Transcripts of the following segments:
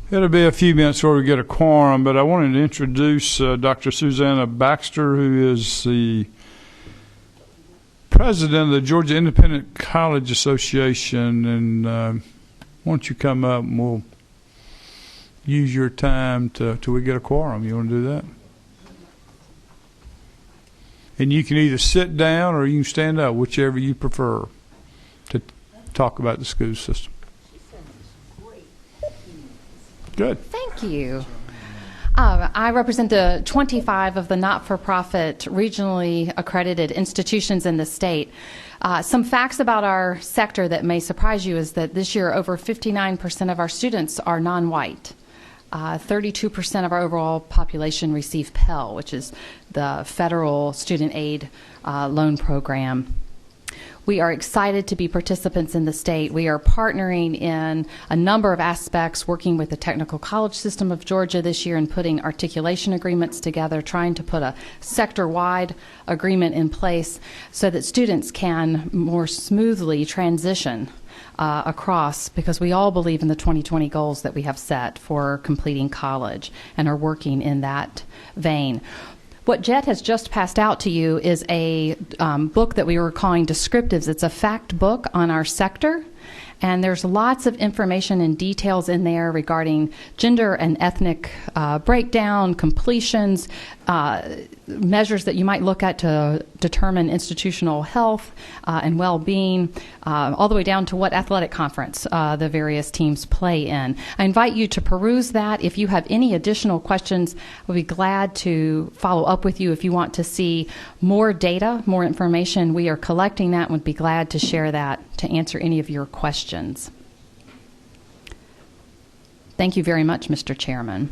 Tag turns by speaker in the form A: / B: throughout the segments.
A: It'll be a few minutes before we get a quorum, but I wanted to introduce Dr. Susanna Baxter, who is the president of the Georgia Independent College Association. And why don't you come up and we'll use your time till we get a quorum. You want to do that? And you can either sit down or you can stand up, whichever you prefer, to talk about the school system. Good.
B: Thank you. I represent the 25 of the not-for-profit regionally accredited institutions in the state. Some facts about our sector that may surprise you is that this year over 59% of our students are non-white. 32% of our overall population receive Pell, which is the federal student aid loan program. We are excited to be participants in the state. We are partnering in a number of aspects, working with the technical college system of Georgia this year and putting articulation agreements together, trying to put a sector-wide agreement in place so that students can more smoothly transition across, because we all believe in the 2020 goals that we have set for completing college and are working in that vein. What Jet has just passed out to you is a book that we were calling Descriptives. It's a fact book on our sector, and there's lots of information and details in there regarding gender and ethnic breakdown, completions, measures that you might look at to determine institutional health and well-being, all the way down to what athletic conference the various teams play in. I invite you to peruse that. If you have any additional questions, we'll be glad to follow up with you. If you want to see more data, more information, we are collecting that and would be glad to share that to answer any of your questions. Thank you very much, Mr. Chairman.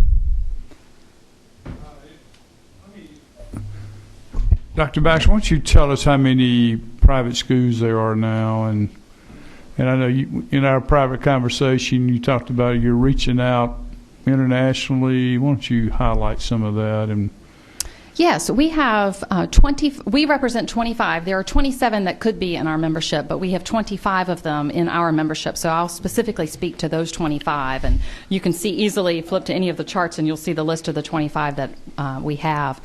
A: Dr. Baxter, why don't you tell us how many private schools there are now? And I know you, in our private conversation, you talked about you're reaching out internationally. Why don't you highlight some of that? And
B: yes, we have 20. We represent 25. There are 27 that could be in our membership, but we have 25 of them in our membership. So I'll specifically speak to those 25, and you can see easily flip to any of the charts, and you'll see the list of the 25 that we have.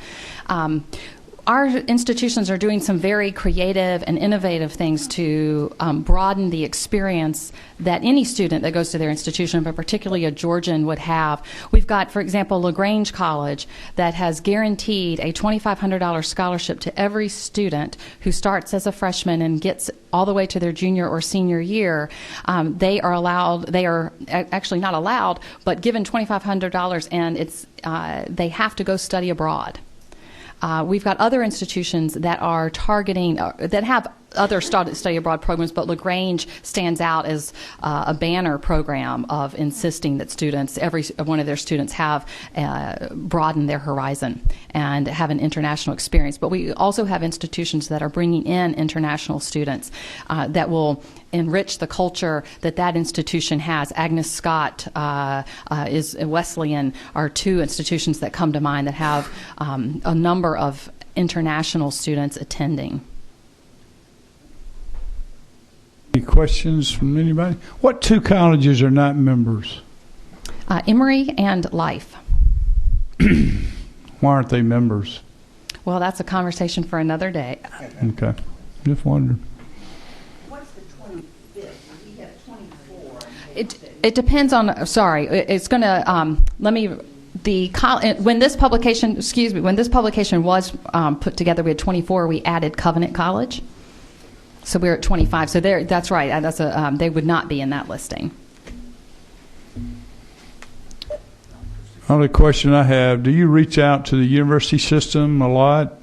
B: Our institutions are doing some very creative and innovative things to broaden the experience that any student that goes to their institution, but particularly a Georgian, would have. We've got, for example, LaGrange College that has guaranteed a $2,500 scholarship to every student who starts as a freshman and gets all the way to their junior or senior year. They are actually not allowed, but given $2,500, and they have to go study abroad. We've got other institutions that are targeting, that have other study abroad programs, but LaGrange stands out as a banner program of insisting that students, every one of their students, have broadened their horizon and have an international experience. But we also have institutions that are bringing in international students that will enrich the culture that institution has. Agnes Scott is Wesleyan are two institutions that come to mind that have a number of international students attending.
A: Any questions from anybody? What two colleges are not members?
B: Emory and Life.
A: Why aren't they members?
B: Well, that's a conversation for another day.
A: Okay. Just wondering.
C: What's the 25th? We have 24.
B: It depends on, sorry, it's going to, when this publication was put together, we had 24, we added Covenant College. So we're at 25. So that's right. They would not be in that listing.
A: Only question I have, do you reach out to the university system a lot?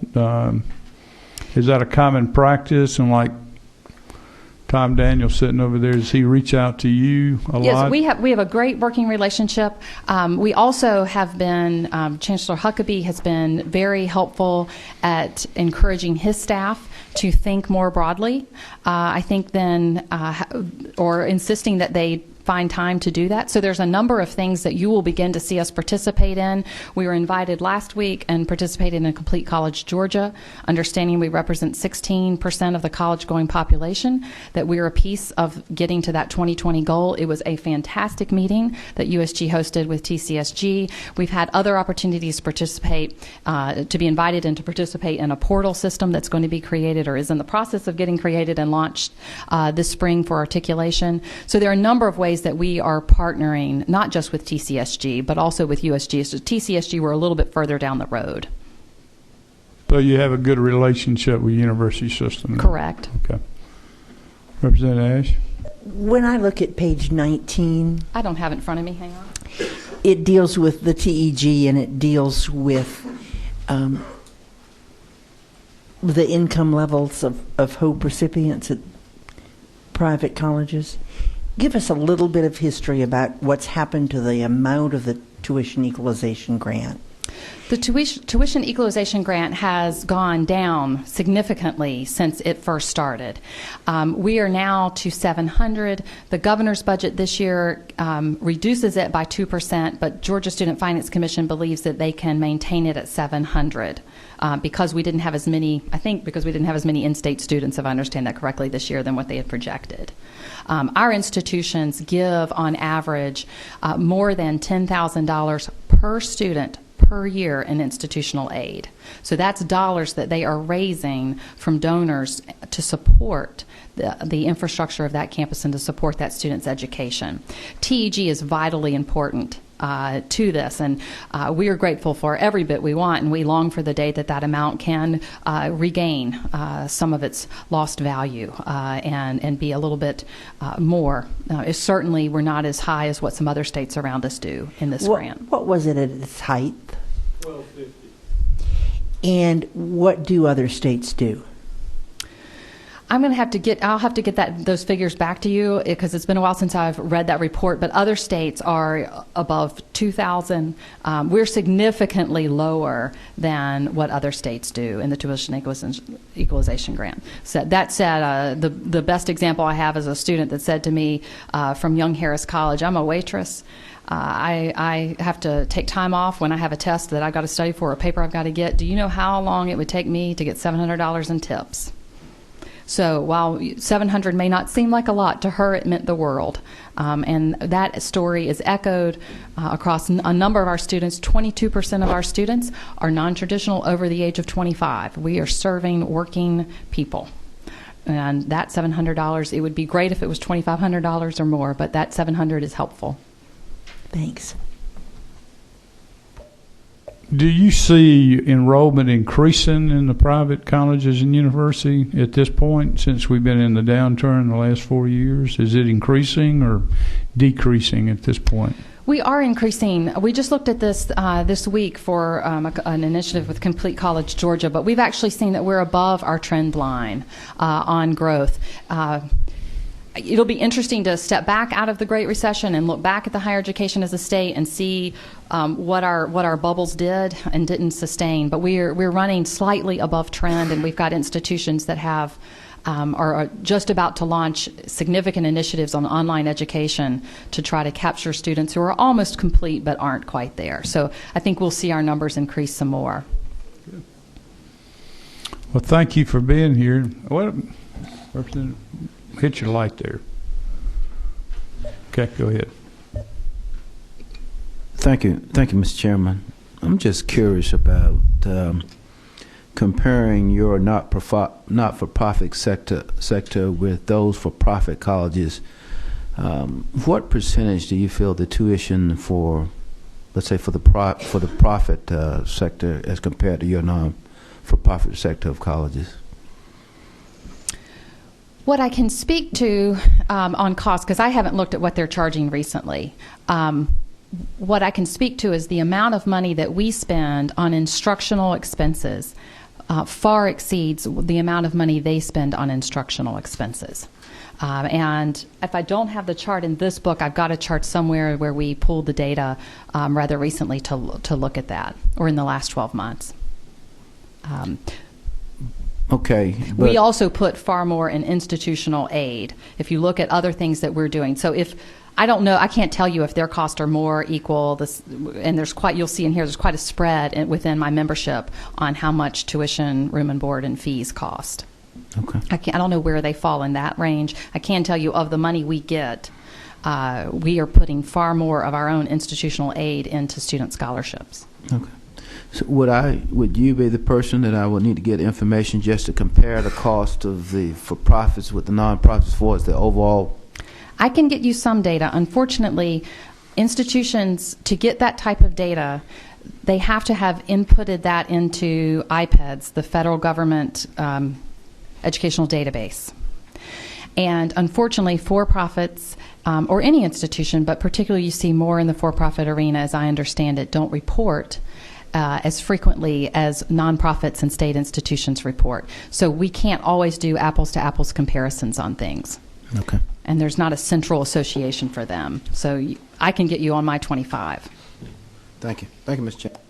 A: Is that a common practice? And like Tom Daniel sitting over there, does he reach out to you a lot?
B: Yes, we have a great working relationship. We also have been, Chancellor Huckabee has been very helpful at encouraging his staff to think more broadly. I think then, or insisting that they find time to do that. So there's a number of things that you will begin to see us participate in. We were invited last week and participated in Complete College Georgia, understanding we represent 16% of the college-going population, that we're a piece of getting to that 2020 goal. It was a fantastic meeting that USG hosted with TCSG. We've had other opportunities to participate, to be invited and to participate in a portal system that's going to be created or is in the process of getting created and launched this spring for articulation. So there are a number of ways that we are partnering, not just with TCSG, but also with USG. So TCSG, we're a little bit further down the road.
A: So you have a good relationship with university system?
B: Correct.
A: Okay. Representative Ash?
C: When I look at page 19,
B: I don't have it in front of me. Hang on.
C: it deals with the TEG and it deals with the income levels of HOPE recipients at private colleges. Give us a little bit of history about what's happened to the amount of the tuition equalization grant.
B: The tuition equalization grant has gone down significantly since it first started. We are now to $700. The governor's budget this year reduces it by 2%, but Georgia Student Finance Commission believes that they can maintain it at $700 because we didn't have as many, I think because we didn't have as many in-state students, if I understand that correctly, this year than what they had projected. Our institutions give, on average, more than $10,000 per student per year in institutional aid. So that's dollars that they are raising from donors to support the infrastructure of that campus and to support that student's education. TEG is vitally important to this, and we are grateful for every bit we want, and we long for the day that that amount can regain some of its lost value and be a little bit more. Certainly, we're not as high as what some other states around us do in this grant.
C: What was it at its height?
A: $1,250.
C: And what do other states do?
B: I'm going to have to get. I'll have to get those figures back to you because it's been a while since I've read that report. But other states are above 2,000. We're significantly lower than what other states do in the tuition equalization grant. So that said, the best example I have is a student that said to me from Young Harris College, "I'm a waitress. I have to take time off when I have a test that I've got to study for, a paper I've got to get. Do you know how long it would take me to get $700 in tips?" So while $700 may not seem like a lot, to her it meant the world. And that story is echoed across a number of our students. 22% of our students are non-traditional over the age of 25. We are serving working people. And that $700, it would be great if it was $2,500 or more, but that $700 is helpful.
C: Thanks.
A: Do you see enrollment increasing in the private colleges and university at this point, since we've been in the downturn the last 4 years? Is it increasing or decreasing at this point?
B: We are increasing. We just looked at this this week for an initiative with Complete College Georgia, but we've actually seen that we're above our trend line on growth. It'll be interesting to step back out of the Great Recession and look back at the higher education as a state and see what our bubbles did and didn't sustain. But we're running slightly above trend, and we've got institutions that have are just about to launch significant initiatives on online education to try to capture students who are almost complete but aren't quite there. So I think we'll see our numbers increase some more.
A: Good. Well, thank you for being here. What, Representative? Hit your light there. Okay, go ahead.
D: Thank you, Mr. Chairman. I'm just curious about comparing your not-for-profit sector with those for-profit colleges. What percentage do you feel the tuition for, let's say, for the profit sector as compared to your non-for-profit sector of colleges?
B: What I can speak to on cost, because I haven't looked at what they're charging recently, what I can speak to is the amount of money that we spend on instructional expenses far exceeds the amount of money they spend on instructional expenses. And if I don't have the chart in this book, I've got a chart somewhere where we pulled the data rather recently to look at that, or in the last 12 months.
D: Okay.
B: We also put far more in institutional aid if you look at other things that we're doing. So if I don't know. I can't tell you if their costs are more equal. And you'll see in here, there's quite a spread within my membership on how much tuition, room and board, and fees cost.
D: Okay.
B: I don't know where they fall in that range. I can tell you of the money we get, we are putting far more of our own institutional aid into student scholarships.
D: Okay. So would you be the person that I would need to get information just to compare the cost of the for-profits with the non-profits for the overall?
B: I can get you some data. Unfortunately, institutions, to get that type of data, they have to have inputted that into IPEDS, the federal government educational database. And unfortunately, for-profits, or any institution, but particularly you see more in the for-profit arena, as I understand it, don't report as frequently as nonprofits and state institutions report. So we can't always do apples-to-apples comparisons on things.
D: Okay.
B: And there's not a central association for them. So I can get you on my 25.
D: Thank you. Thank you, Mr. Chairman.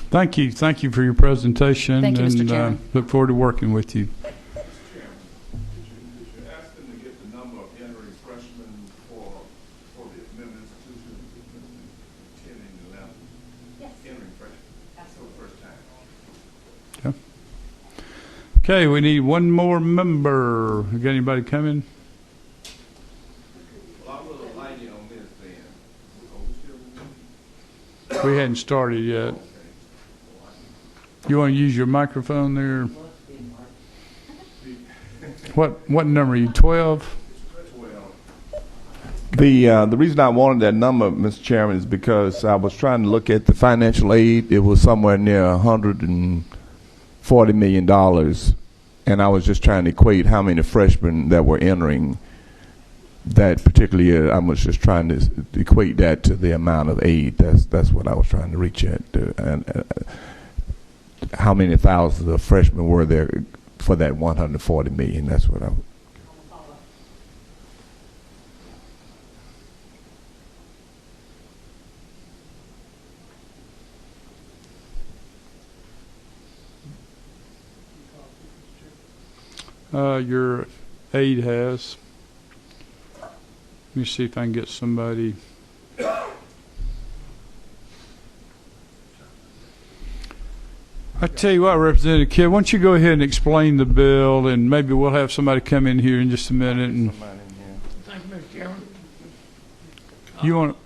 A: Thank you. Thank you for your presentation.
B: Thank you, Mr.
A: And
B: Chairman.
A: Look forward to working with you.
E: Did you ask them to get the number of entering freshmen for the Middle Institution between 10 and 11? Yes. Entering freshmen. That's for the first time.
A: Okay, we need one more member. We got anybody coming?
E: Well, I will enlighten you on this then.
A: We hadn't started yet. You want to use your microphone there? What number are you, 12?
E: The reason I wanted that number, Mr. Chairman, is because I was trying to look at the financial aid. It was somewhere near $140 million, and I was just trying to equate how many freshmen that were entering that particular year. I was just trying to equate that to the amount of aid. That's what I was trying to reach at, and how many thousands of freshmen were there for that 140 million. That's what I.
A: Your aide has. Let me see if I can get somebody. I tell you what, Representative Kidd, why don't you go ahead and explain the bill, and maybe we'll have somebody come in here in just a minute. And
F: Thank you, Mr. Chairman.
A: you want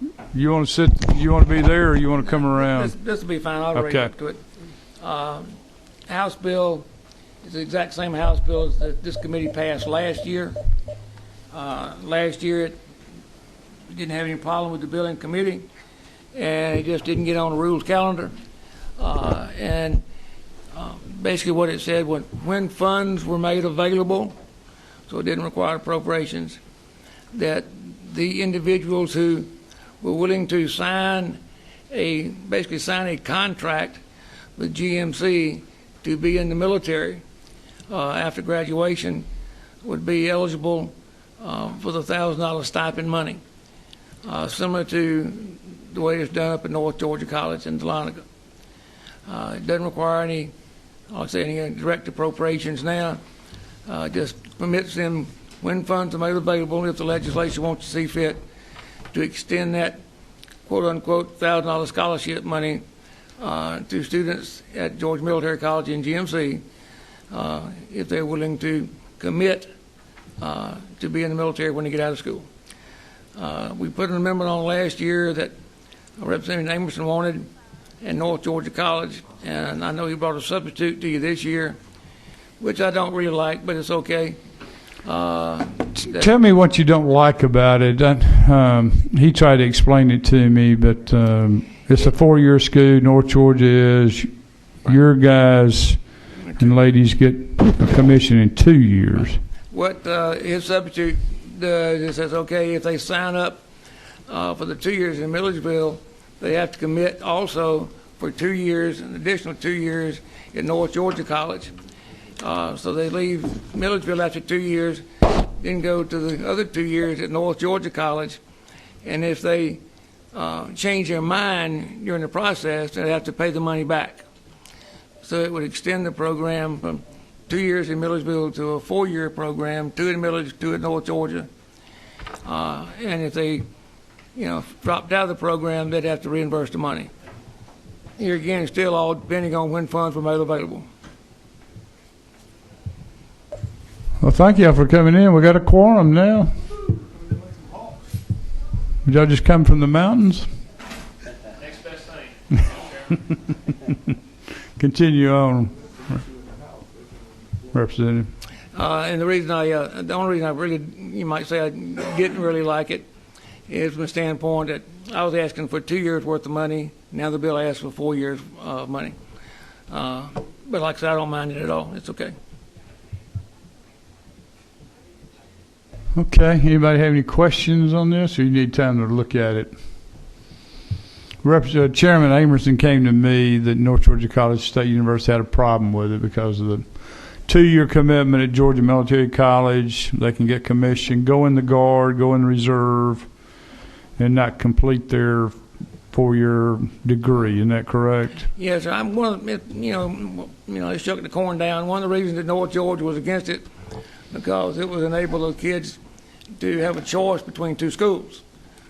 A: to sit? You want to be there, or you want to come around?
F: This will be fine. I'll read up to it. House bill is the exact same House bill that this committee passed last year. Last year, it didn't have any problem with the billing committee, and it just didn't get on the rules calendar. Basically what it said, when funds were made available, so it didn't require appropriations, that the individuals who were willing to sign a contract with GMC to be in the military after graduation would be eligible for the $1,000 stipend money, similar to the way it's done up at North Georgia College in Dahlonega. It doesn't require any direct appropriations now. Just permits them, when funds are made available, if the legislature wants to see fit, to extend that quote-unquote $1,000 scholarship money to students at Georgia Military College and GMC if they're willing to commit to be in the military when they get out of school. We put an amendment on last year that Representative Amerson wanted in North Georgia College, and I know he brought a substitute to you this year, which I don't really like, but it's okay.
A: Tell me what you don't like about it. He tried to explain it to me, but it's a 4-year school. North Georgia is. Your guys and ladies get a commission in 2 years.
F: What his substitute does is says, okay, if they sign up for the 2 years in Milledgeville, they have to commit also for 2 years, an additional 2 years at North Georgia College. So they leave Milledgeville after 2 years, then go to the other 2 years at North Georgia College. And if they change their mind during the process, they have to pay the money back. So it would extend the program from 2 years in Milledgeville to a 4-year program, 2 in Milledgeville, 2 at North Georgia. And if they dropped out of the program, they'd have to reimburse the money. Here again, it's still all depending on when funds were made available.
A: Well, thank y'all for coming in. We got a quorum now. Did y'all just come from the mountains?
G: Next best thing.
A: Continue on, Representative.
F: And the only reason I really, you might say, I didn't really like it is from the standpoint that I was asking for 2 years worth of money. Now the bill asks for 4 years of money. But like I said, I don't mind it at all. It's okay.
A: Okay. Anybody have any questions on this, or you need time to look at it? Chairman Amerson came to me that North Georgia College State University had a problem with it because of the 2-year commitment at Georgia Military College. They can get commissioned, go in the Guard, go in the Reserve, and not complete their 4-year degree. Isn't that correct?
F: Yes, I'm one of the, they shook the corn down. One of the reasons that North Georgia was against it because it would enable those kids to have a choice between 2 schools.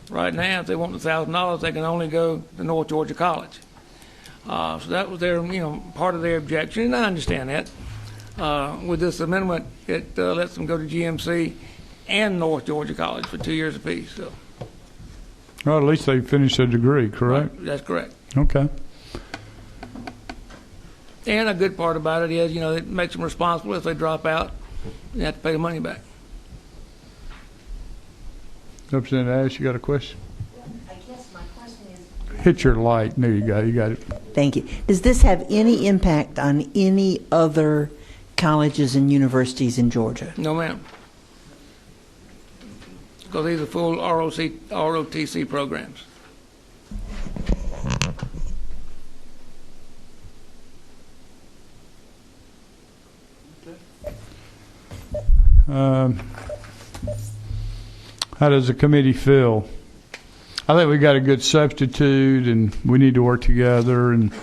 F: Right now, if they want $1,000, they can only go to North Georgia College. So that was their, part of their objection, and I understand that. With this amendment, it lets them go to GMC and North Georgia College for 2 years apiece. So.
A: Well, at least they finished their degree, correct?
F: Right, that's correct.
A: Okay.
F: And a good part about it is, it makes them responsible if they drop out. You have to pay the money back.
A: Representative Ash, you got a question?
C: I guess my question is...
A: Hit your light. There you go. You got it.
C: Thank you. Does this have any impact on any other colleges and universities in Georgia?
F: No, ma'am. Because these are full ROTC programs.
A: How does the committee feel? I think we got a good substitute, and we need to work together. And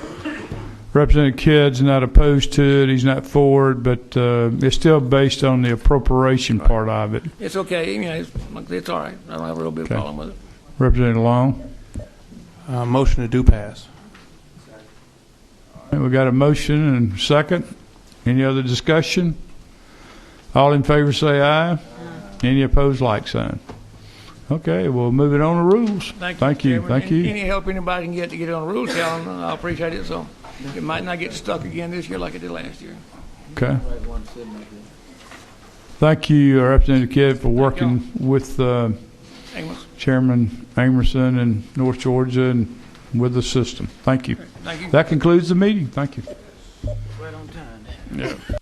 A: Representative Kidd's not opposed to it; he's not for it, but it's still based on the appropriation part of it.
F: It's okay. It's all right. I don't have a real big problem with it.
A: Representative Long.
G: Motion to do pass.
A: All right, we got a motion and second. Any other discussion? All in favor say aye. Any opposed, like sign. Okay, well, moving on to rules.
F: Thank you. Any help anybody can get to get on the rules, tell them. I appreciate it. So it might not get stuck again this year like it did last year.
A: Okay. Thank you, Representative Kidd, for working with Chairman Amerson and North Georgia and with the system. Thank you.
F: Thank you.
A: That concludes the meeting. Thank you.
F: Right on time.
A: Yeah.